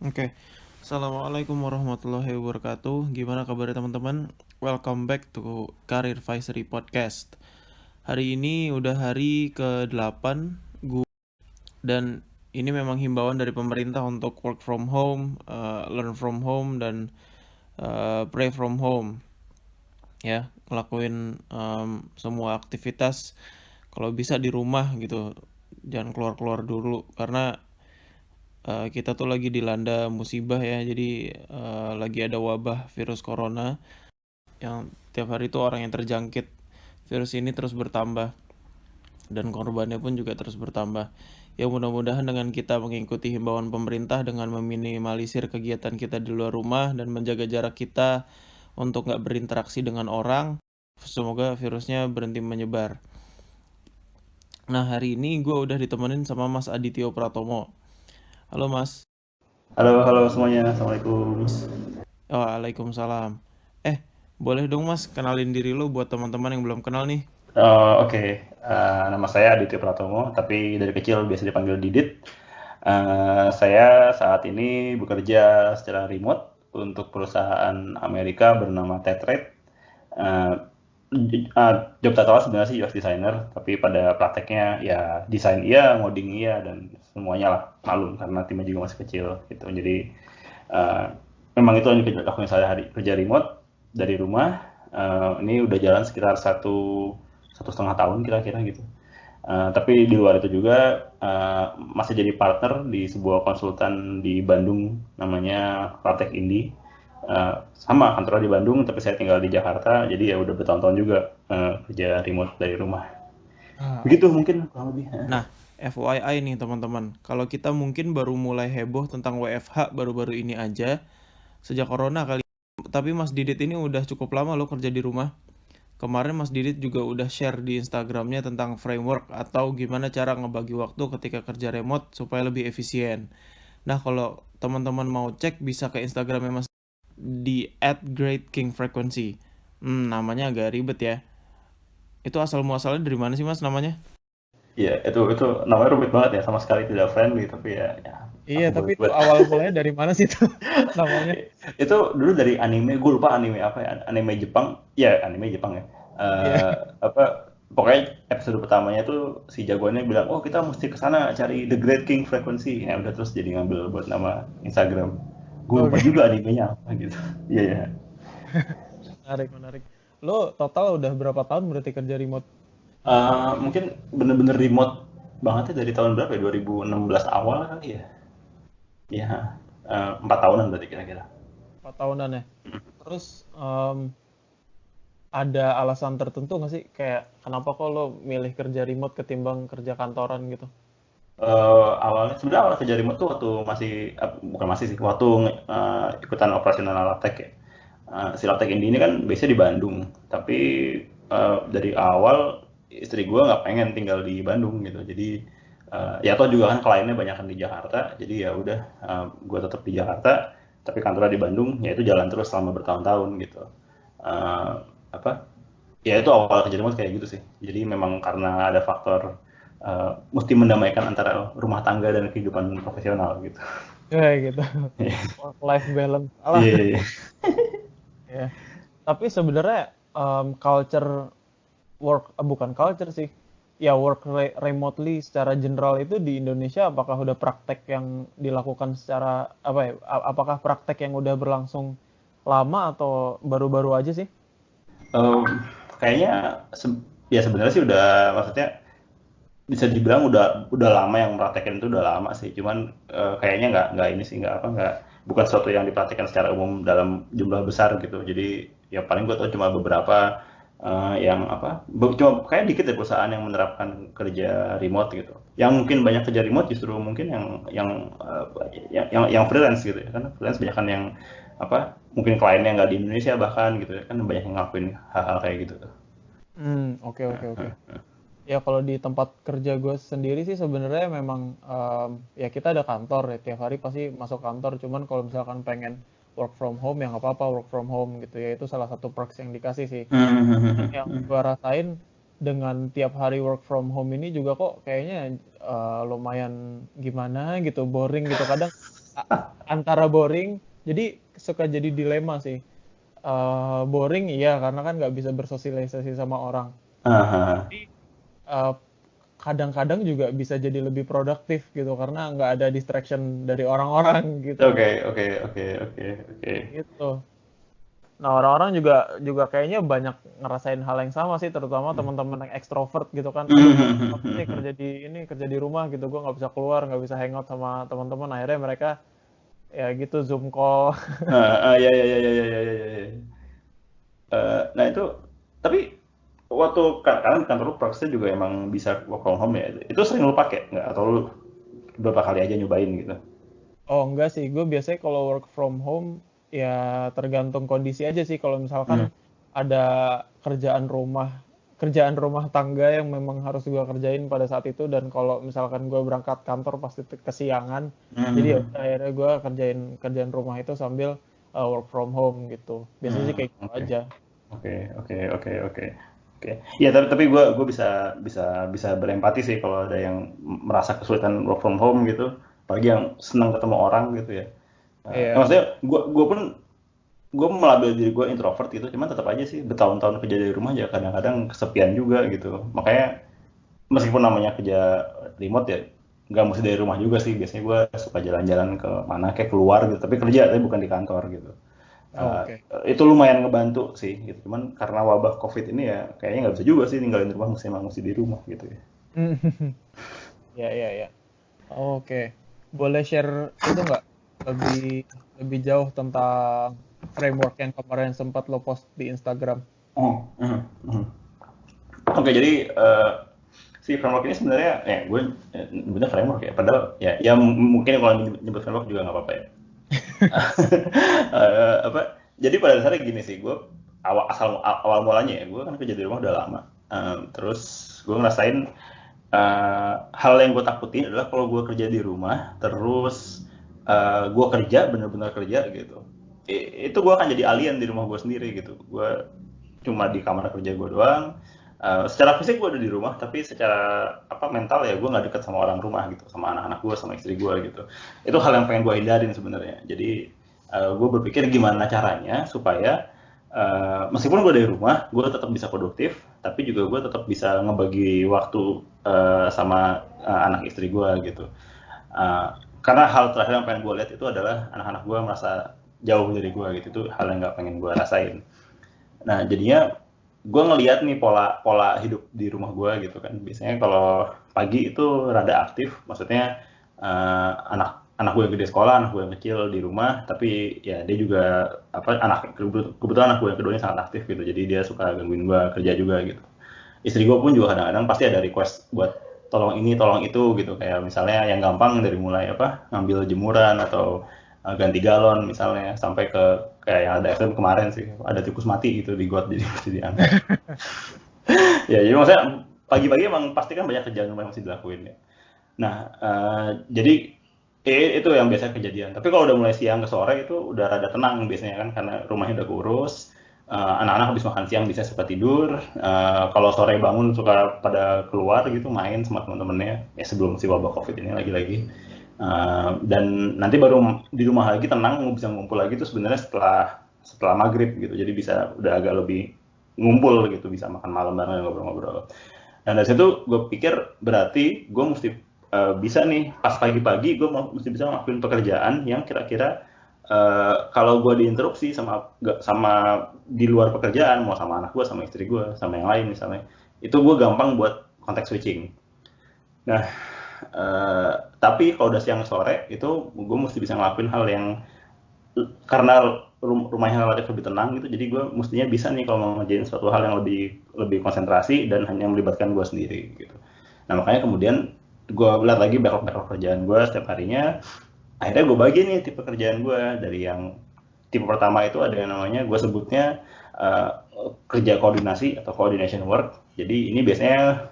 Oke, Assalamualaikum warahmatullahi wabarakatuh. Gimana kabarnya teman-teman? Welcome back to Career Advisory Podcast. Hari ini udah hari ke-8 dan ini memang himbauan dari pemerintah untuk work from home, learn from home, dan pray from home. Ya, ngelakuin semua aktivitas kalau bisa di rumah gitu. Jangan keluar-keluar dulu karena kita tuh lagi dilanda musibah ya, jadi lagi ada wabah virus corona yang tiap hari tuh orang yang terjangkit virus ini terus bertambah dan korbannya pun juga terus bertambah. Ya mudah-mudahan dengan kita mengikuti himbauan pemerintah dengan meminimalisir kegiatan kita di luar rumah dan menjaga jarak kita untuk nggak berinteraksi dengan orang, semoga virusnya berhenti menyebar. Nah hari ini gue udah ditemenin sama Mas Adityo Pratomo. Halo Mas. Halo, halo semuanya. Assalamualaikum. Waalaikumsalam. Eh, boleh dong Mas kenalin diri lo buat teman-teman yang belum kenal nih. Oke. Nama saya Aditya Pratomo, tapi dari kecil biasa dipanggil Didit. Saya saat ini bekerja secara remote untuk perusahaan Amerika bernama Tetrate. Eh, Job title sebenarnya sih UX designer, tapi pada prakteknya ya desain iya, ngoding iya, dan semuanya lah malum karena timnya juga masih kecil gitu. Jadi eh, memang itu yang dilakukan saya hari kerja remote dari rumah. Ini udah jalan sekitar satu setengah tahun kira-kira gitu. Tapi di luar itu juga masih jadi partner di sebuah konsultan di Bandung namanya Pratek Indi. Sama kantornya di Bandung, tapi saya tinggal di Jakarta, jadi ya udah bertahun-tahun juga kerja remote dari rumah. Ah, Begitu oke. mungkin kurang lebih. Nah, FYI nih teman-teman, kalau kita mungkin baru mulai heboh tentang WFH baru-baru ini aja, sejak corona kali. Tapi Mas Didit ini udah cukup lama loh kerja di rumah. Kemarin Mas Didit juga udah share di Instagramnya tentang framework atau gimana cara ngebagi waktu ketika kerja remote supaya lebih efisien. Nah, kalau teman-teman mau cek bisa ke Instagramnya Mas di @greatkingfrequency. Namanya agak ribet ya. Itu asal muasalnya dari mana sih Mas namanya? Iya, itu namanya rumit banget ya, sama sekali tidak friendly, tapi ya Iya, aku tapi itu buat. awal mulanya dari mana sih tuh namanya? Itu dulu dari anime, gue lupa anime apa ya, anime Jepang, ya anime Jepang ya. Iya. Apa pokoknya episode pertamanya tuh si jagoannya bilang, oh kita mesti ke sana cari The Great King Frequency, ya udah terus jadi ngambil buat nama Instagram. Gue lupa Oke, juga animenya apa gitu. Iya ya. menarik, menarik. Lo total udah berapa tahun berarti kerja remote? Mungkin bener-bener remote banget ya dari tahun berapa ya, 2016 awal kali ya. Iya, 4 tahunan berarti kira-kira. 4 tahunan ya. Terus ada alasan tertentu nggak sih? Kayak kenapa kok lo milih kerja remote ketimbang kerja kantoran gitu? Awalnya sebenarnya awal kerja remote tuh waktu masih bukan masih sih, waktu ikutan operasional Labtech ya. Si Labtech ini kan biasanya di Bandung, tapi dari awal istri gue nggak pengen tinggal di Bandung gitu. Jadi ya tau juga kan kliennya banyak di Jakarta, jadi ya udah gue tetap di Jakarta, tapi kantornya di Bandung, ya itu jalan terus selama bertahun-tahun gitu. Eh, apa ya itu awal kerja remote kayak gitu sih. Jadi memang karena ada faktor mesti mendamaikan antara rumah tangga dan kehidupan profesional gitu. Kayak gitu. Work life balance. Alah. Iya, iya, iya. Ya. Tapi sebenarnya culture bukan culture sih. Ya remotely secara general itu di Indonesia apakah udah praktek yang dilakukan secara apa ya? Apakah praktek yang udah berlangsung lama atau baru-baru aja sih? Em, Kayaknya ya sebenarnya sih udah, maksudnya bisa dibilang udah lama yang mempraktekkan itu udah lama sih. Cuman kayaknya nggak ini sih, nggak apa nggak bukan sesuatu yang dipraktekkan secara umum dalam jumlah besar gitu. Jadi ya paling gue tau cuma beberapa yang apa cuma kayak dikit ya perusahaan yang menerapkan kerja remote gitu. Yang mungkin banyak kerja remote justru mungkin yang freelance gitu ya, karena freelance banyak kan yang apa mungkin kliennya nggak di Indonesia bahkan gitu ya, kan banyak yang ngelakuin hal-hal kayak gitu tuh. Oke, oke, oke. Ya kalau di tempat kerja gue sendiri sih sebenarnya memang ya kita ada kantor ya tiap hari pasti masuk kantor. Cuman kalau misalkan pengen work from home ya nggak apa-apa work from home gitu ya itu salah satu perks yang dikasih sih. Cuman yang gue rasain dengan tiap hari work from home ini juga kok kayaknya lumayan gimana gitu boring gitu kadang antara boring, jadi suka jadi dilema sih. Boring iya karena kan nggak bisa bersosialisasi sama orang. Ah, Tapi eh, kadang-kadang juga bisa jadi lebih produktif gitu karena nggak ada distraction dari orang-orang gitu. oke, oke, oke, oke, oke. Gitu. Nah, orang-orang juga juga kayaknya banyak ngerasain hal yang sama sih, terutama teman-teman yang ekstrovert gitu kan. Aduh, gue capek nih kerja di rumah gitu, gue nggak bisa keluar, nggak bisa hangout sama teman-teman. Akhirnya mereka ya gitu Zoom call. Ya, ya, ya, ya, ya, ya, ya, ya. Nah itu, tapi waktu karena di kantor lu praksisnya juga emang bisa work from home ya. Itu sering lu pakai nggak? Atau lu beberapa kali aja nyobain gitu? Oh enggak sih, gue biasanya kalau work from home ya tergantung kondisi aja sih. Kalau misalkan Hmm. ada kerjaan rumah, kerjaan rumah tangga yang memang harus gue kerjain pada saat itu, dan kalau misalkan gue berangkat kantor pasti kesiangan, jadi ya Hmm. udah, akhirnya gue kerjain kerjaan rumah itu sambil work from home gitu. Biasanya sih Hmm. kayak gitu Oke, aja. oke, oke, oke, oke, oke. Ya, tapi gue bisa bisa bisa berempati sih kalau ada yang merasa kesulitan work from home gitu, apalagi yang senang ketemu orang gitu ya. Iya. Maksudnya gue pun gue melabel diri gue introvert gitu, cuman tetap aja sih bertahun-tahun kerja dari rumah aja kadang-kadang kesepian juga gitu. Makanya meskipun namanya kerja remote ya, nggak mesti dari rumah juga sih. Biasanya gue suka jalan-jalan ke mana kayak keluar gitu, tapi kerja tapi bukan di kantor gitu. Uh, Oke. itu lumayan ngebantu sih gitu. Cuman karena wabah COVID ini ya kayaknya nggak bisa juga sih ninggalin rumah, mesti emang mesti di rumah gitu ya. Ya, ya, ya. Oke. Boleh share itu nggak lebih lebih jauh tentang framework yang kemarin sempat lo post di Instagram? Oh, oke, jadi si framework ini sebenarnya ya gue nyebutnya framework ya. Padahal ya mungkin kalau nyebut framework juga nggak apa-apa ya. Apa? Jadi pada dasarnya gini sih, gue awal mulanya ya, gue kan kerja di rumah udah lama. Terus gue ngerasain hal yang gue takutin adalah kalau gue kerja di rumah, terus gue kerja bener-bener kerja gitu. Itu gue akan jadi alien di rumah gue sendiri gitu. Gue cuma di kamar kerja gue doang. Secara fisik gue ada di rumah, tapi secara apa mental ya gue nggak deket sama orang rumah gitu, sama anak-anak gue, sama istri gue gitu. Itu hal yang pengen gue hindarin sebenarnya. Jadi gue berpikir gimana caranya supaya meskipun gue dari rumah, gue tetap bisa produktif, tapi juga gue tetap bisa ngebagi waktu sama anak istri gue gitu. Uh, karena hal terakhir yang pengen gue lihat itu adalah anak-anak gue merasa jauh dari gue gitu. Itu hal yang nggak pengen gue rasain. Nah, jadinya gue ngeliat nih pola pola hidup di rumah gue gitu kan. Biasanya kalau pagi itu rada aktif, maksudnya anak anak gue yang gede sekolah, anak gue yang kecil di rumah, tapi ya dia juga apa kebetulan anak gue yang keduanya sangat aktif gitu, jadi dia suka gangguin gue kerja juga gitu. Istri gue pun juga kadang-kadang pasti ada request buat tolong ini tolong itu gitu, kayak misalnya yang gampang dari mulai apa ngambil jemuran atau ganti galon misalnya sampai ke kayak yang ada ekstrem kemarin sih ada tikus mati gitu di got jadi mesti diangkat. Ya jadi maksudnya pagi-pagi emang pasti kan banyak kerjaan rumah yang mesti dilakuin ya. Nah jadi itu yang biasa kejadian. Tapi kalau udah mulai siang ke sore itu udah rada tenang biasanya kan karena rumahnya udah kurus. Anak-anak habis makan siang bisa suka tidur. Kalau sore bangun suka pada keluar gitu main sama teman-temannya. Ya sebelum si wabah covid ini lagi-lagi. Dan nanti baru di rumah lagi tenang bisa ngumpul lagi tuh sebenarnya setelah setelah maghrib gitu. Jadi bisa udah agak lebih ngumpul gitu, bisa makan malam bareng ngobrol-ngobrol. Dan dari situ gue pikir berarti gue mesti bisa nih pas pagi-pagi gue mesti bisa ngelakuin pekerjaan yang kira-kira kalau gue diinterupsi sama sama di luar pekerjaan, mau sama anak gue, sama istri gue, sama yang lain misalnya, itu gue gampang buat context switching. Nah, tapi kalau udah siang sore itu gue mesti bisa ngelakuin hal yang karena rumahnya relatif lebih tenang gitu, jadi gue mestinya bisa nih kalau mau ngerjain suatu hal yang lebih lebih konsentrasi dan hanya melibatkan gue sendiri gitu. Nah makanya kemudian gue lihat lagi backlog kerjaan gue setiap harinya, akhirnya gue bagi nih tipe kerjaan gue dari yang tipe pertama itu ada yang namanya gue sebutnya kerja koordinasi atau coordination work. Jadi ini biasanya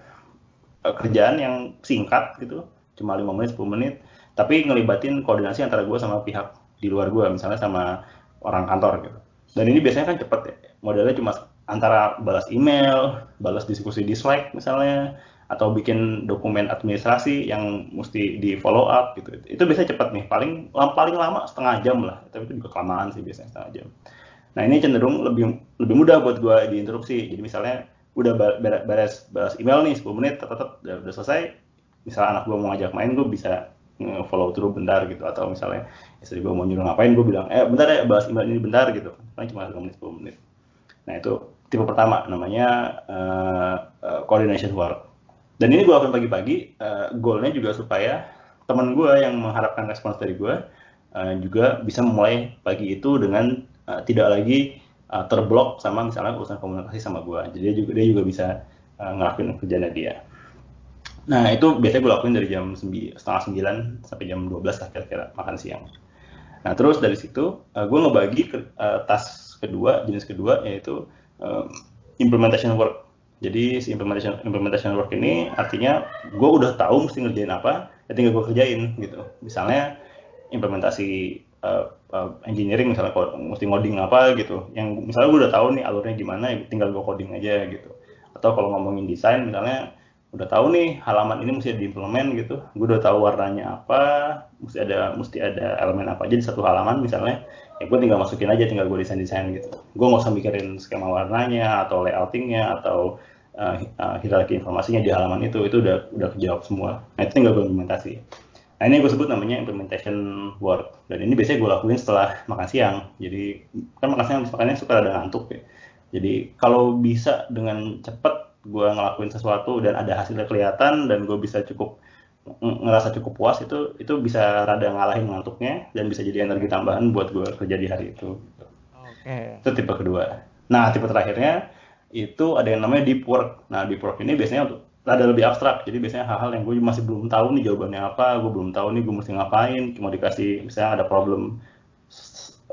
kerjaan yang singkat gitu, cuma 5 menit 10 menit, tapi ngelibatin koordinasi antara gue sama pihak di luar gue, misalnya sama orang kantor gitu. Dan ini biasanya kan cepet ya, modelnya cuma antara balas email, balas diskusi di Slack misalnya, atau bikin dokumen administrasi yang mesti di follow up gitu. Itu biasanya cepat nih, paling lama setengah jam lah, tapi itu juga kelamaan sih biasanya setengah jam. Nah ini cenderung lebih mudah buat gue diinterupsi. Jadi misalnya udah beres email nih 10 menit, udah selesai. Misalnya anak gue mau ngajak main, gue bisa follow through bentar gitu. Atau misalnya istri gue mau nyuruh ngapain, gue bilang, bentar ya bahas email ini bentar gitu. Paling cuma 5 menit, 10 menit. Nah itu tipe pertama, namanya coordination work. Dan ini gue lakukan pagi-pagi, goalnya juga supaya teman gue yang mengharapkan respons dari gue juga bisa memulai pagi itu dengan tidak lagi terblok sama misalnya urusan komunikasi sama gue. Jadi dia juga bisa ngelakuin kerjanya dia. Nah itu biasanya gue lakuin dari jam 8:30 sampai jam 12 lah kira-kira makan siang. Nah terus dari situ gue ngebagi task kedua, jenis kedua, yaitu implementation work. Jadi si implementation work ini artinya gue udah tahu mesti ngerjain apa, ya tinggal gue kerjain gitu. Misalnya implementasi engineering, misalnya mesti ngoding apa gitu. Yang misalnya gue udah tahu nih alurnya gimana, ya tinggal gue coding aja gitu. Atau kalau ngomongin desain, misalnya udah tahu nih halaman ini mesti diimplement gitu. Gue udah tahu warnanya apa, mesti ada elemen apa aja di satu halaman misalnya. Ya gue tinggal masukin aja, tinggal gue desain gitu. Gue nggak usah mikirin skema warnanya atau layoutingnya atau hierarki informasinya di halaman itu udah kejawab semua. Nah itu tinggal gue implementasi. Nah ini gue sebut namanya implementation work. Dan ini biasanya gue lakuin setelah makan siang. Jadi kan makan siang makannya suka ada ngantuk ya. Jadi kalau bisa dengan cepat gue ngelakuin sesuatu dan ada hasilnya kelihatan dan gue bisa ngerasa cukup puas, itu bisa rada ngalahin ngantuknya dan bisa jadi energi tambahan buat gue kerja di hari itu. Oke. Itu tipe kedua. Nah tipe terakhirnya itu ada yang namanya deep work. Nah deep work ini biasanya rada lebih abstrak. Jadi biasanya hal-hal yang gue masih belum tahu nih jawabannya apa, gue belum tahu nih gue mesti ngapain. Cuma dikasih misalnya ada problem,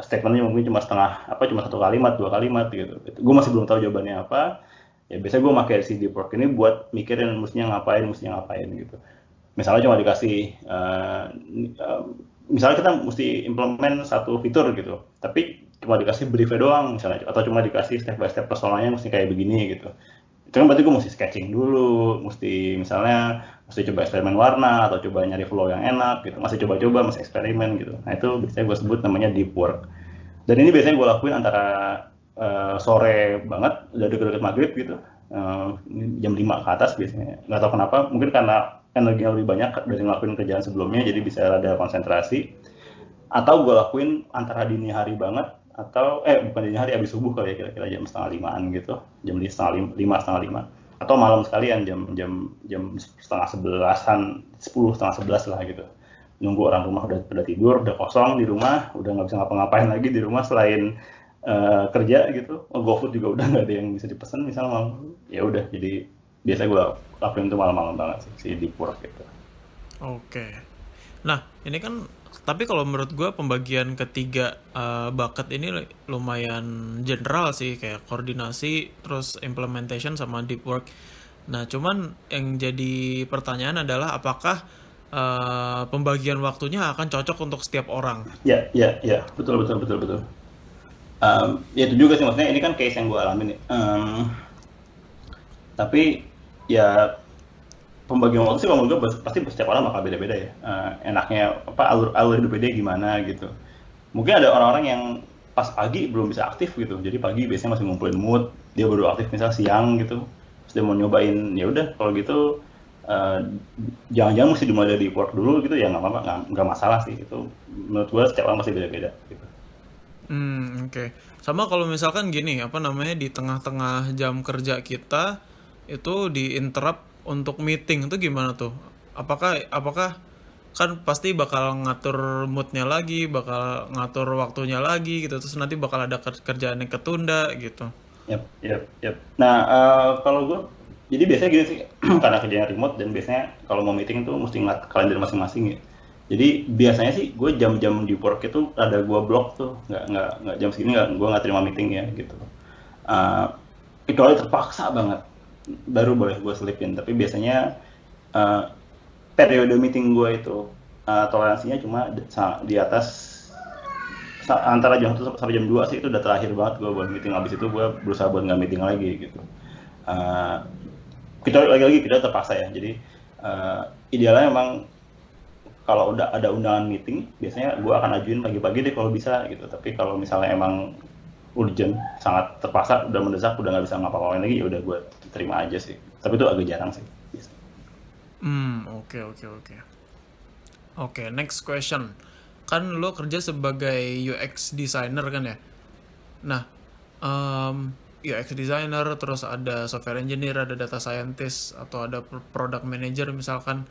statementnya mungkin cuma cuma 1 kalimat, 2 kalimat gitu. Gue masih belum tahu jawabannya apa. Ya biasanya gue pakai si deep work ini buat mikirin mestinya ngapain gitu. Misalnya cuma dikasih, misalnya kita mesti implement satu fitur gitu, tapi cuma dikasih briefnya doang misalnya, atau cuma dikasih step by step persoalannya mesti kayak begini gitu. Itu kan berarti gue mesti sketching dulu, mesti coba eksperimen warna, atau coba nyari flow yang enak gitu, masih coba-coba, masih eksperimen gitu. Nah itu biasanya gue sebut namanya deep work. Dan ini biasanya gue lakuin antara sore banget, udah deket-deket maghrib gitu, jam 5 ke atas biasanya. Nggak tahu kenapa, mungkin karena energinya lebih banyak dari ngelakuin kerjaan sebelumnya, jadi bisa rada konsentrasi. Atau gue lakuin antara dini hari banget, atau bukan dini hari, abis subuh kali ya, kira-kira jam 4:30 gitu, jam 5:30, atau malam sekalian jam 10:30-an, 10:30 lah gitu. Nunggu orang rumah udah tidur, udah kosong di rumah, udah nggak bisa ngapa-ngapain lagi di rumah selain kerja gitu. GoFood juga udah nggak ada yang bisa dipesan misalnya malam. Ya udah, jadi biasa gue lakuin itu malam-malam banget sih, si deep work gitu. Oke. Nah, ini kan tapi kalau menurut gue pembagian ketiga bucket ini lumayan general sih, kayak koordinasi, terus implementation sama deep work. Nah, cuman yang jadi pertanyaan adalah apakah pembagian waktunya akan cocok untuk setiap orang? Ya, betul. Ya itu juga sih, maksudnya ini kan case yang gue alamin nih. Tapi ya pembagian waktu sih kalau gue pasti setiap orang bakal beda-beda ya. Enaknya alur hidup dia gimana gitu. Mungkin ada orang-orang yang pas pagi belum bisa aktif gitu. Jadi pagi biasanya masih ngumpulin mood, dia baru aktif misalnya siang gitu. Terus dia mau nyobain, ya udah kalau gitu jangan-jangan mesti dimulai dari work dulu gitu, ya nggak apa-apa, nggak masalah sih itu. Menurut gue setiap orang masih beda-beda gitu. Oke. Sama kalau misalkan gini, di tengah-tengah jam kerja kita itu di-interrupt untuk meeting, itu gimana tuh? Apakah kan pasti bakal ngatur moodnya lagi, bakal ngatur waktunya lagi gitu, terus nanti bakal ada kerjaan yang ketunda gitu. Yap. Nah, kalau gue, jadi biasanya gini sih, karena kerjanya remote dan biasanya kalau mau meeting tuh mesti ngeliat kalender masing-masing ya. Jadi biasanya sih gue jam-jam di work itu ada gue blok tuh, nggak jam segini gue nggak terima meeting ya gitu. Kecuali terpaksa banget, baru boleh gue selipin. Tapi biasanya periode meeting gue itu toleransinya cuma di atas antara jam 1 sampai jam 2 sih, itu udah terakhir banget gue buat meeting. Habis itu gue berusaha buat nggak meeting lagi gitu. lagi-lagi kita terpaksa ya. Jadi idealnya memang kalau udah ada undangan meeting, biasanya gue akan ajuin pagi-pagi deh kalau bisa gitu. Tapi kalau misalnya emang urgent, sangat terpaksa, udah mendesak, udah nggak bisa ngapa-ngapain lagi, ya udah gue terima aja sih. Tapi itu agak jarang sih. Oke, next question. Kan lo kerja sebagai UX designer kan ya? Nah, UX designer, terus ada software engineer, ada data scientist, atau ada product manager misalkan.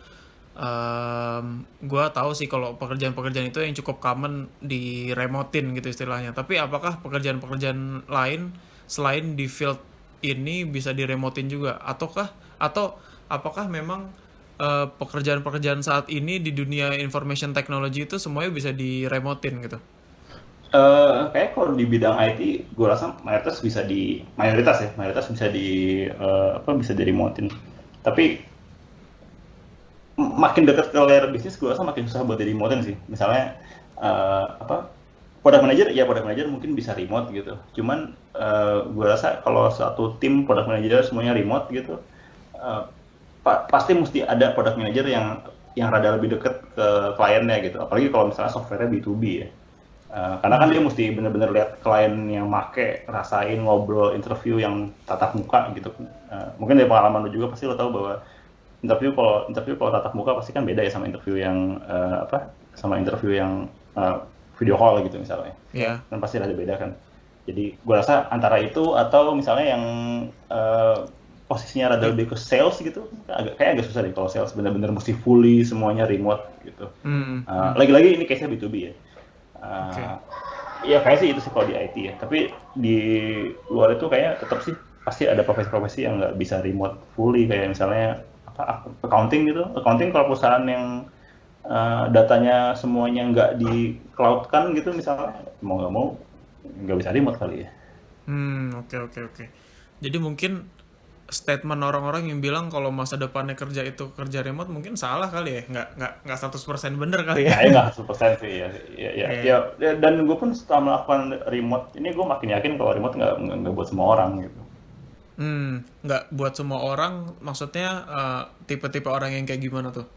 Gua tahu sih kalau pekerjaan-pekerjaan itu yang cukup common di remotin gitu istilahnya. Tapi apakah pekerjaan-pekerjaan lain selain di field ini bisa diremotin juga? Atau apakah memang pekerjaan-pekerjaan saat ini di dunia information technology itu semuanya bisa diremotin gitu? Kayak kalau di bidang IT, gue rasa mayoritas bisa di remotin. Tapi makin dekat ke layer bisnis, gue rasa makin susah buat di remotin sih. Misalnya product manager mungkin bisa remote gitu. Cuman gue rasa kalau satu tim product manager semuanya remote gitu, pasti mesti ada product manager yang rada lebih deket ke kliennya gitu. Apalagi kalau misalnya software-nya B2B ya. Karena kan dia mesti bener-bener lihat klien yang make, rasain, ngobrol, interview yang tatap muka gitu. Mungkin dari pengalaman lu juga pasti lo tahu bahwa interview kalau tatap muka pasti kan beda ya sama interview yang video call gitu misalnya. Iya. Dan pasti ada beda kan. Jadi gue rasa antara itu atau misalnya yang posisinya rada lebih ke sales gitu, agak susah deh kalau sales bener-bener mesti fully semuanya remote gitu. Lagi-lagi ini case-nya B2B ya. Ya kayak sih itu sih kalau di IT ya. Tapi di luar itu kayak tetap sih pasti ada profesi-profesi yang nggak bisa remote fully, kayak misalnya accounting gitu. Accounting kalau perusahaan yang datanya semuanya nggak di cloud kan gitu misalnya, mau nggak mau nggak bisa remote kali ya. Oke. Jadi mungkin statement orang-orang yang bilang kalau masa depannya kerja itu kerja remote mungkin salah kali ya, nggak 100% bener kali ya. Kayaknya nggak 100% sih ya. Dan gue pun setelah melakukan remote ini, gue makin yakin kalau remote nggak buat semua orang gitu. Nggak buat semua orang, maksudnya tipe-tipe orang yang kayak gimana tuh?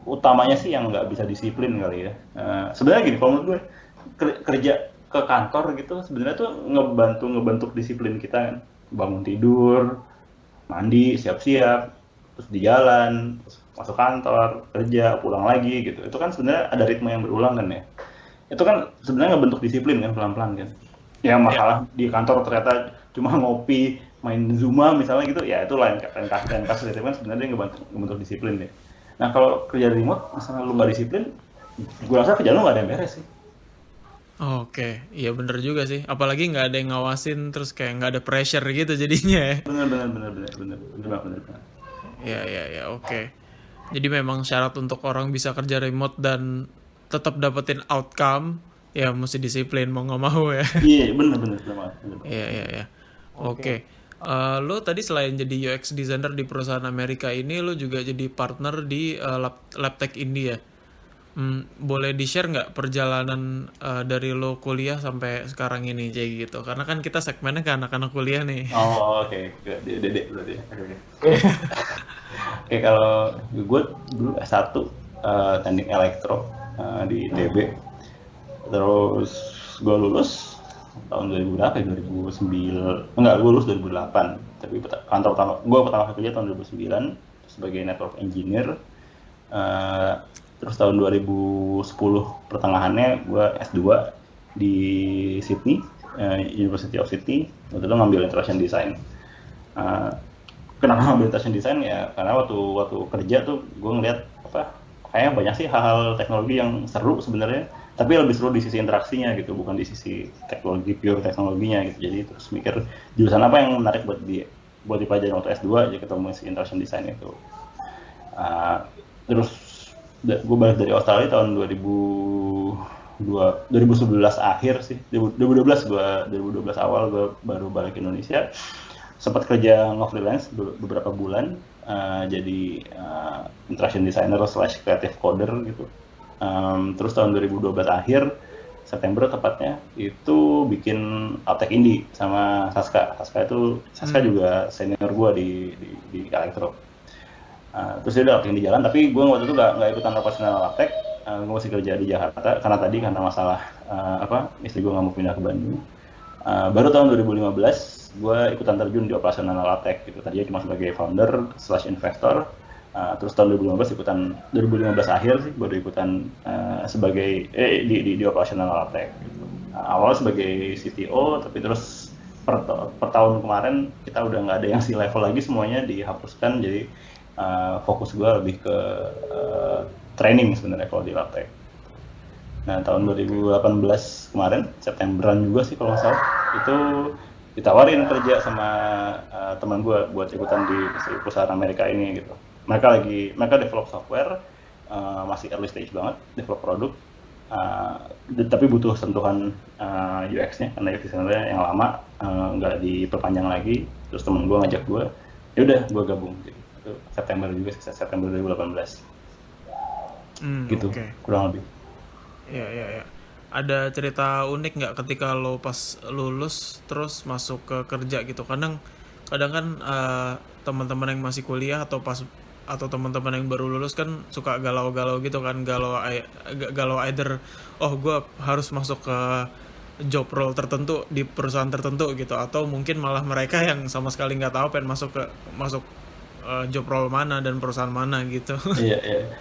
Utamanya sih yang nggak bisa disiplin kali ya. Sebenarnya gini, kalau menurut gue kerja ke kantor gitu sebenarnya tuh ngebantu disiplin kita kan. Bangun tidur, mandi, siap-siap, terus di jalan, terus masuk kantor, kerja, pulang lagi gitu. Itu kan sebenarnya ada ritme yang berulang kan ya. Itu kan sebenarnya ngebentuk disiplin kan pelan-pelan kan. Ya masalah di kantor ternyata cuma ngopi, main Zuma misalnya gitu, ya itu lain kasus. Itu kan sebenarnya ngebentuk disiplin ya. Nah kalau kerja remote, misalnya lu nggak disiplin, gue rasa kerjaan lu nggak ada yang beres sih. Oke, iya bener juga sih. Apalagi nggak ada yang ngawasin, terus kayak nggak ada pressure gitu jadinya ya. Bener. Ya, oke. Jadi memang syarat untuk orang bisa kerja remote dan tetap dapetin outcome, ya mesti disiplin mau nggak mau ya. Iya, bener. Iya. Oke. Lo tadi selain jadi UX designer di perusahaan Amerika ini, lo juga jadi partner di LabTech India. Boleh di-share nggak perjalanan dari lo kuliah sampai sekarang ini kayak gitu? Karena kan kita segmennya ke anak-anak kuliah nih. Oh, oke. Dedek berarti. Oke, kalau gue dulu S1 teknik elektro di ITB. Terus gue lulus tahun 2000 berapa ya? 2009. Enggak, gue lulus 2008. Tapi gue pertama kali kerja tahun 2009 sebagai network engineer. Terus tahun 2010 pertengahannya gue S2 di Sydney, University of Sydney. Waktu itu ngambil interaction design. Kenapa ngambil interaction design ya? Karena waktu kerja tuh gue ngeliat kayaknya banyak sih hal-hal teknologi yang seru sebenarnya. Tapi lebih seru di sisi interaksinya gitu, bukan di sisi pure teknologinya gitu. Jadi terus mikir jurusan apa yang menarik buat dipelajari waktu S2, aja ketemu si interaction design itu. Terus gue balik dari Australia tahun 2011 akhir sih, 2012 awal gue baru balik ke Indonesia. Sempat kerja nge-freelance beberapa bulan, jadi interaction designer / creative coder gitu. Terus tahun 2012 akhir September tepatnya, itu bikin Aptek Indie sama Saska. Saska juga senior gue di Elektro. Terus dia udah Aptek Indie jalan, tapi gue waktu itu nggak ikutan operasional Aptek. Gue masih kerja di Jakarta karena masalah istri gue nggak mau pindah ke Bandung. Baru tahun 2015 gue ikutan terjun di operasional Aptek gitu. Tadinya cuma sebagai founder / investor. Terus tahun 2015 akhir sih baru ikutan sebagai di operasional Aptek gitu. Awal sebagai CTO, tapi terus per tahun kemarin kita udah nggak ada yang C-level lagi, semuanya dihapuskan, jadi fokus gue lebih ke training sebenarnya kalau di Aptek. Nah tahun 2018 kemarin Septemberan juga sih kalau nggak salah, itu ditawarin kerja sama teman gue buat ikutan di perusahaan Amerika ini gitu. Mereka develop software, masih early stage banget, develop produk, tapi butuh sentuhan UX-nya karena UX-nya yang lama nggak diperpanjang lagi. Terus temen gue ngajak gue, ya udah gue gabung gitu. Itu September 2018 gitu, kurang lebih. Iya. Ada cerita unik nggak ketika lo pas lulus terus masuk ke kerja gitu? Kadang kan teman-teman yang masih kuliah atau teman-teman yang baru lulus kan suka galau-galau gitu kan, galau either gue harus masuk ke job role tertentu di perusahaan tertentu gitu, atau mungkin malah mereka yang sama sekali nggak tahu pengen masuk job role mana dan perusahaan mana gitu. Iya.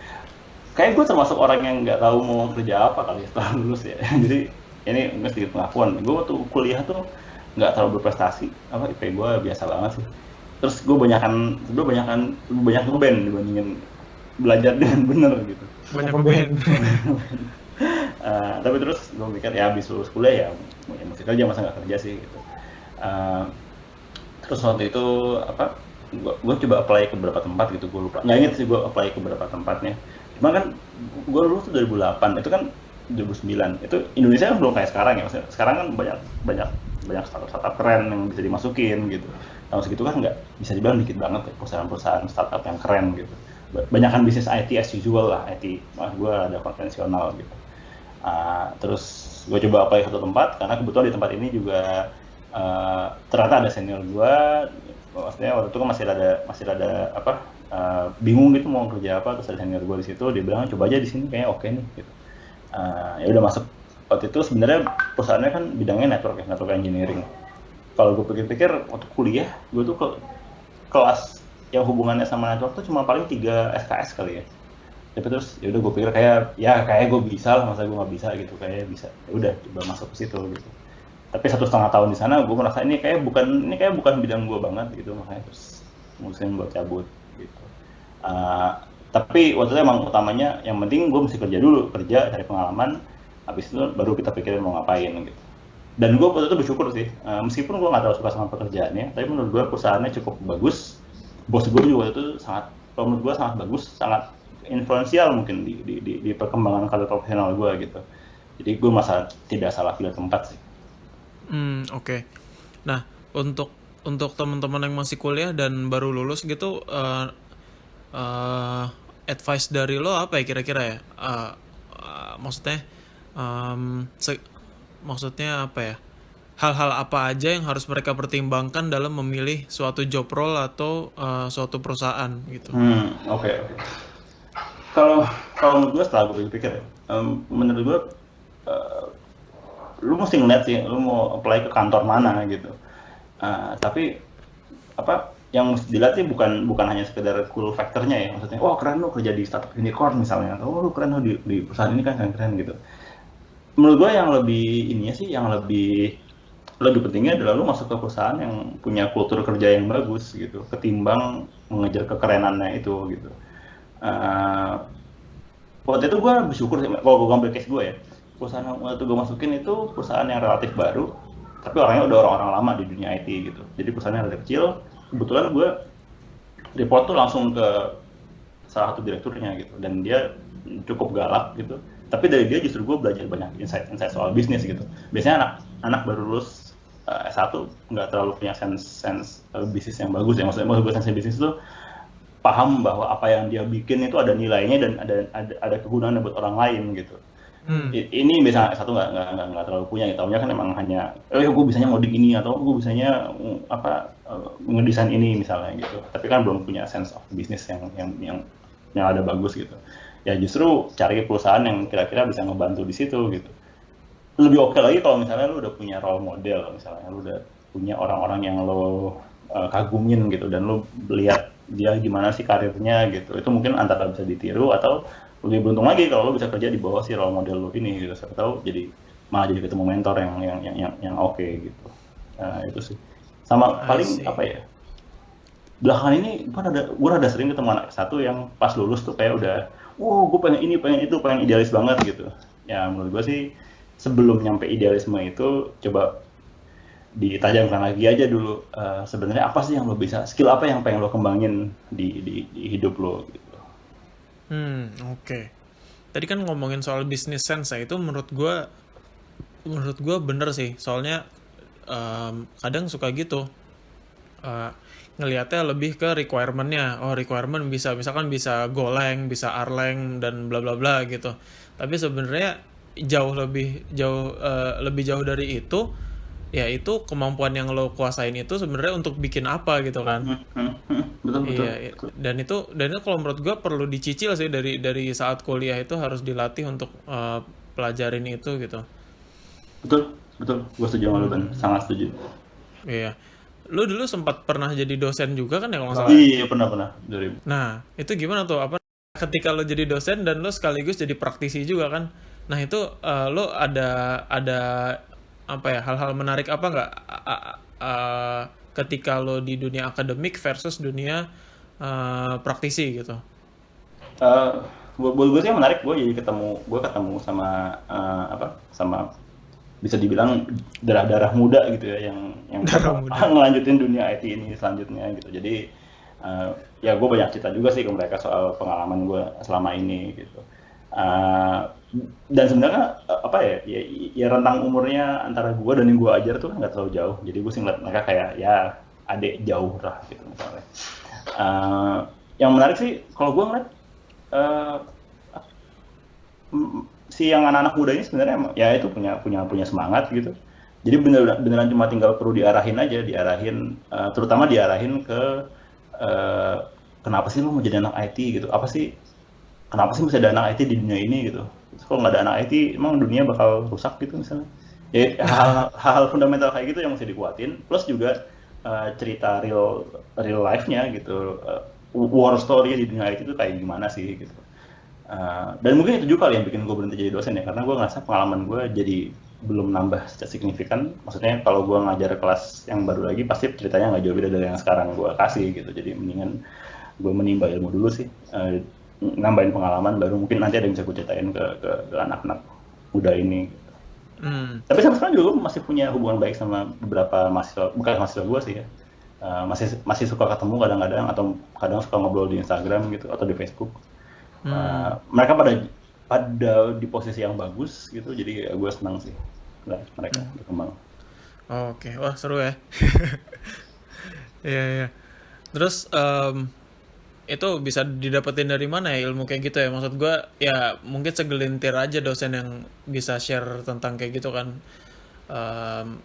Kayak gue termasuk orang yang nggak tahu mau kerja apa kali setelah lulus ya. Jadi ini mungkin sedikit pengakuan. Gue waktu kuliah tuh nggak terlalu berprestasi. IP gue biasa banget sih. Terus gue banyak ngeband dibandingin belajar dengan bener gitu. Banyak ngeband. Tapi terus gue mikir ya habis lulus kuliah ya masih kerja, masa nggak kerja sih gitu. Terus waktu itu gue coba apply ke beberapa tempat gitu, gue lupa. Nggak inget sih gue apply ke beberapa tempatnya. Cuma kan gue lulus tuh 2008, itu kan 2009. Itu Indonesia kan belum kayak sekarang ya. Maksudnya sekarang kan banyak startup keren yang bisa dimasukin gitu. Tahun segitu kan nggak, bisa dibilang dikit banget ya perusahaan startup yang keren gitu. Banyakan bisnis IT as usual lah, IT. Gue ada konvensional gitu. Terus gue coba apply satu tempat, karena kebetulan di tempat ini juga ternyata ada senior gue. Maksudnya waktu itu kan masih rada bingung gitu mau kerja apa. Terus ada senior gue di situ, dia bilang coba aja di sini kayaknya oke nih gitu. Ya udah masuk. Waktu itu sebenarnya perusahaannya kan bidangnya network engineering. Kalau gue pikir-pikir waktu kuliah, gue tuh kelas yang hubungannya sama network tuh cuma paling 3 SKS kali ya. Tapi terus ya udah gue pikir kayak gue bisa lah, masa gue nggak bisa gitu, kayak bisa. Ya udah coba masuk ke situ gitu. Tapi 1,5 tahun di sana gue merasa ini kayak bukan bidang gue banget gitu, makanya terus mutusin buat cabut gitu. Tapi waktu itu emang utamanya yang penting gue mesti kerja cari pengalaman, habis itu baru kita pikirin mau ngapain gitu. Dan gue waktu itu bersyukur sih, meskipun gue nggak terlalu suka sama pekerjaannya, tapi menurut gue perusahaannya cukup bagus. Bos gue juga waktu itu menurut gue sangat bagus, sangat influensial mungkin di perkembangan karir profesional gue gitu. Jadi gue masa tidak salah pilih tempat sih. Oke. Nah, untuk teman-teman yang masih kuliah dan baru lulus gitu, advice dari lo apa ya kira-kira ya? Maksudnya apa ya? Hal-hal apa aja yang harus mereka pertimbangkan dalam memilih suatu job role atau suatu perusahaan gitu? Oke. Kalau menurut gue setelah gue pikir, menurut gue lu mesti ngeliat sih, lu mau apply ke kantor mana gitu. Tapi yang mesti dilihat sih bukan hanya sekedar cool factor-nya ya, maksudnya keren lu kerja di startup unicorn misalnya, atau lu keren lu di perusahaan ini kan keren gitu. Menurut gue yang lebih pentingnya adalah lu masuk ke perusahaan yang punya kultur kerja yang bagus gitu, ketimbang mengejar kekerenannya itu gitu. Waktu itu gue bersyukur sih, kalau gue ambil case gue ya, perusahaan yang waktu gue masukin itu perusahaan yang relatif baru, tapi orangnya udah orang-orang lama di dunia IT gitu. Jadi perusahaannya relatif kecil. Kebetulan gue report tuh langsung ke salah satu direkturnya gitu, dan dia cukup galak gitu. Tapi dari dia justru gue belajar banyak insight soal bisnis gitu. Biasanya anak baru lulus S1 nggak terlalu punya sense bisnis yang bagus ya. Maksud gue sense bisnis itu paham bahwa apa yang dia bikin itu ada nilainya dan ada kegunaannya buat orang lain gitu. Ini misalnya satu nggak terlalu punya gitu, tahunya kan emang hanya gue bisanya ngoding ini atau gue bisanya ngedesain ini misalnya gitu, tapi kan belum punya sense of business yang ada bagus gitu. Ya justru cari perusahaan yang kira-kira bisa ngebantu di situ gitu. Lebih oke lagi kalau misalnya lu udah punya role model, misalnya lu udah punya orang-orang yang lo kagumin gitu dan lu lihat dia gimana sih karirnya gitu. Itu mungkin antara bisa ditiru atau lebih beruntung lagi kalau lo bisa kerja di bawah si role model lo ini gitu. Siapa tahu malah jadi ketemu mentor yang oke gitu. Nah, itu sih. Sama paling apa ya? Belakangan ini gue rada sering ketemu anak satu yang pas lulus tuh kayak udah, gue pengen ini, pengen itu, pengen idealis banget gitu. Ya menurut gue sih sebelum nyampe idealisme itu coba ditajamkan lagi aja dulu, sebenarnya apa sih yang lo bisa, skill apa yang pengen lo kembangin di hidup lo gitu. Oke. Tadi kan ngomongin soal business sense ya, itu menurut gue bener sih. Soalnya kadang suka gitu. Ngelihatnya lebih ke requirement-nya. Oh, requirement misalkan bisa Golang, bisa Erlang dan bla bla bla gitu. Tapi sebenarnya lebih jauh dari itu, yaitu kemampuan yang lo kuasain itu sebenarnya untuk bikin apa gitu kan. Betul. Iya, dan itu kalau menurut gue perlu dicicil sih dari saat kuliah, itu harus dilatih untuk pelajarin itu gitu. Betul. Gue setuju sama lu Ben, sangat setuju. Iya. Lu dulu sempat pernah jadi dosen juga kan ya kalau nggak salah? Iya, pernah. Nah, itu gimana tuh? Ketika lo jadi dosen dan lo sekaligus jadi praktisi juga kan? Nah, itu lo ada apa ya, hal-hal menarik apa nggak ketika lo di dunia akademik versus dunia praktisi gitu? Buat gue sih yang menarik, gue ketemu sama sama bisa dibilang darah muda gitu ya, yang ngelanjutin dunia IT ini selanjutnya gitu. Jadi ya gue banyak cerita juga sih ke mereka soal pengalaman gue selama ini gitu. Dan sebenarnya ya rentang umurnya antara gue dan yang gue ajar tuh kan nggak terlalu jauh. Jadi gue sih ngeliat mereka kayak ya adik jauh lah gitu misalnya. Yang menarik sih kalau gue ngeliat si yang anak-anak muda ini sebenarnya ya itu punya semangat gitu. Jadi beneran cuma tinggal perlu diarahin terutama diarahin ke kenapa sih lu mau jadi anak IT gitu? Kenapa sih mesti ada anak IT di dunia ini gitu? Kalau nggak ada anak IT emang dunia bakal rusak gitu misalnya. Ya hal-hal fundamental kayak gitu yang mesti dikuatin, plus juga cerita real life-nya gitu. War story di dunia IT itu kayak gimana sih gitu. Dan mungkin itu juga kali yang bikin gue berhenti jadi dosen ya, karena gue ngerasa pengalaman gue jadi belum nambah secara signifikan. Maksudnya kalau gue ngajar kelas yang baru lagi pasti ceritanya nggak jauh beda dari yang sekarang gue kasih gitu. Jadi mendingan gue menimba ilmu dulu sih, nambahin pengalaman baru mungkin nanti ada yang bisa gue ceritain ke anak-anak muda ini gitu. Tapi sampai sekarang juga gue masih punya hubungan baik sama beberapa mahasiswa gue sih ya. Masih suka ketemu kadang-kadang, atau kadang suka ngobrol di Instagram gitu atau di Facebook. Mereka pada di posisi yang bagus gitu, jadi gue senang sih mereka berkembang. Oke, wah seru ya. Iya. Terus itu bisa didapetin dari mana ya ilmu kayak gitu ya? Maksud gue ya mungkin segelintir aja dosen yang bisa share tentang kayak gitu kan,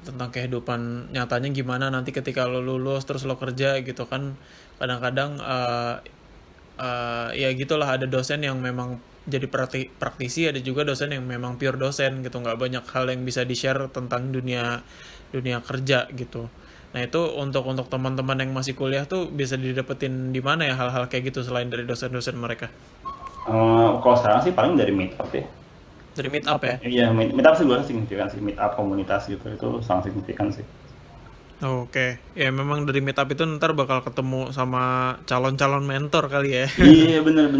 tentang kehidupan nyatanya gimana nanti ketika lo lulus terus lo kerja gitu kan. Kadang-kadang ya gitulah, ada dosen yang memang jadi praktisi, ada juga dosen yang memang pure dosen gitu, nggak banyak hal yang bisa di-share tentang dunia kerja gitu. Nah itu untuk teman-teman yang masih kuliah tuh bisa didapetin di mana ya hal-hal kayak gitu selain dari dosen-dosen mereka? Kalau sekarang sih paling dari meetup ya. Dari meetup ya? Iya, meetup sih gue signifikan sih, meetup komunitas gitu itu sangat signifikan sih. Oke, ya memang dari meetup itu ntar bakal ketemu sama calon-calon mentor kali ya. Iya, benar.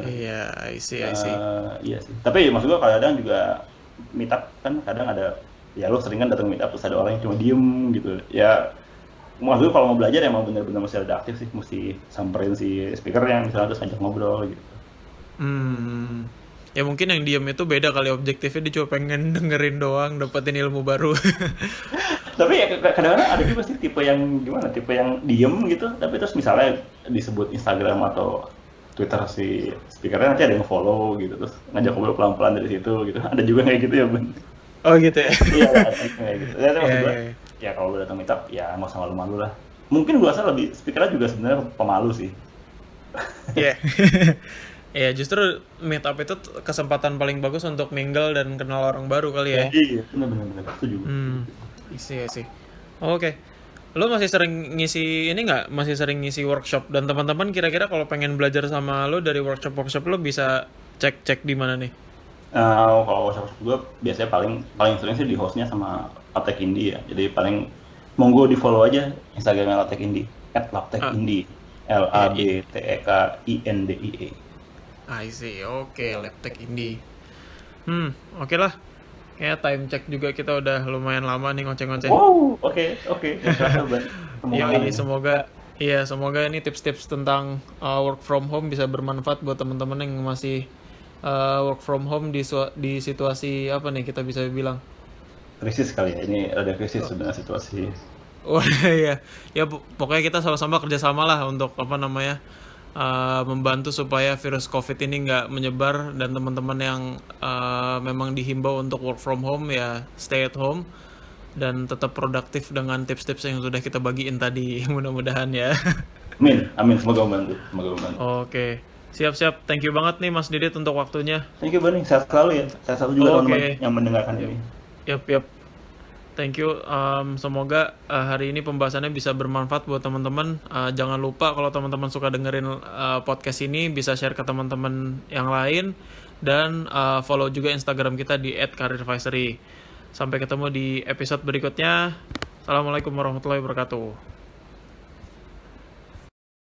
Iya, I see. Iya sih. Tapi maksud gue kadang juga meetup kan kadang ada, ya lo sering kan datang meetup terus ada orang yang cuma diem gitu. Ya maksud gue kalau mau belajar emang benar-benar mesti ada aktif sih, mesti samperin si speakernya misalnya terus ajak ngobrol gitu. Ya mungkin yang diem itu beda kali objektifnya, dia cuma pengen dengerin doang, dapetin ilmu baru. Tapi ya kadang-kadang ada juga sih tipe yang gimana, tipe yang diem gitu, tapi terus misalnya disebut Instagram atau Twitter si speakernya nanti ada yang follow gitu, terus ngajak ngobrol pelan-pelan dari situ gitu. Ada juga kayak gitu ya, Ben? Oh gitu ya. Iya, ada kayak gitu. Ya, maksud Iya, gue, iya, iya. ya kalau lu datang meetup, ya nggak usah malu-malu lah. Mungkin gue rasa lebih, speakernya juga sebenarnya pemalu sih. Iya. Iya, justru meetup itu kesempatan paling bagus untuk mingle dan kenal orang baru kali ya. Iya, benar-benar setuju. Iya sih. Oke. Lo masih sering ngisi ini nggak? Masih sering ngisi workshop, dan teman-teman kira-kira kalau pengen belajar sama lo dari workshop lo bisa cek di mana nih? Kalau workshop gue biasanya paling sering sih di hostnya sama Laptek Indie ya. Jadi paling monggo di follow aja Instagramnya Laptek Indie @laptekindie LABTEKINDIE. I see. Oke, Laptek Indie. Oke lah. Kayak time check juga kita udah lumayan lama nih ngoceh-ngoceh. Wow, oke. Nggak kerasa, Ben. Ini semoga ini tips-tips tentang work from home bisa bermanfaat buat teman-teman yang masih work from home di situasi apa nih kita bisa bilang. Krisis kali ya, ini ada krisis sebenarnya situasi. Wah iya, ya pokoknya kita sama-sama kerjasama lah untuk membantu supaya virus COVID ini nggak menyebar, dan teman-teman yang memang dihimbau untuk work from home ya stay at home dan tetap produktif dengan tips-tips yang sudah kita bagiin tadi. Mudah-mudahan ya. Amin, semoga membantu. Oke, siap. Thank you banget nih Mas Didit untuk waktunya. Thank you, Bani. Sehat selalu ya. Sehat selalu juga teman-teman yang mendengarkan ini. Yap. Thank you. Semoga hari ini pembahasannya bisa bermanfaat buat teman-teman. Jangan lupa kalau teman-teman suka dengerin podcast ini, bisa share ke teman-teman yang lain, dan follow juga Instagram kita di @careervisory. Sampai ketemu di episode berikutnya. Assalamualaikum warahmatullahi wabarakatuh.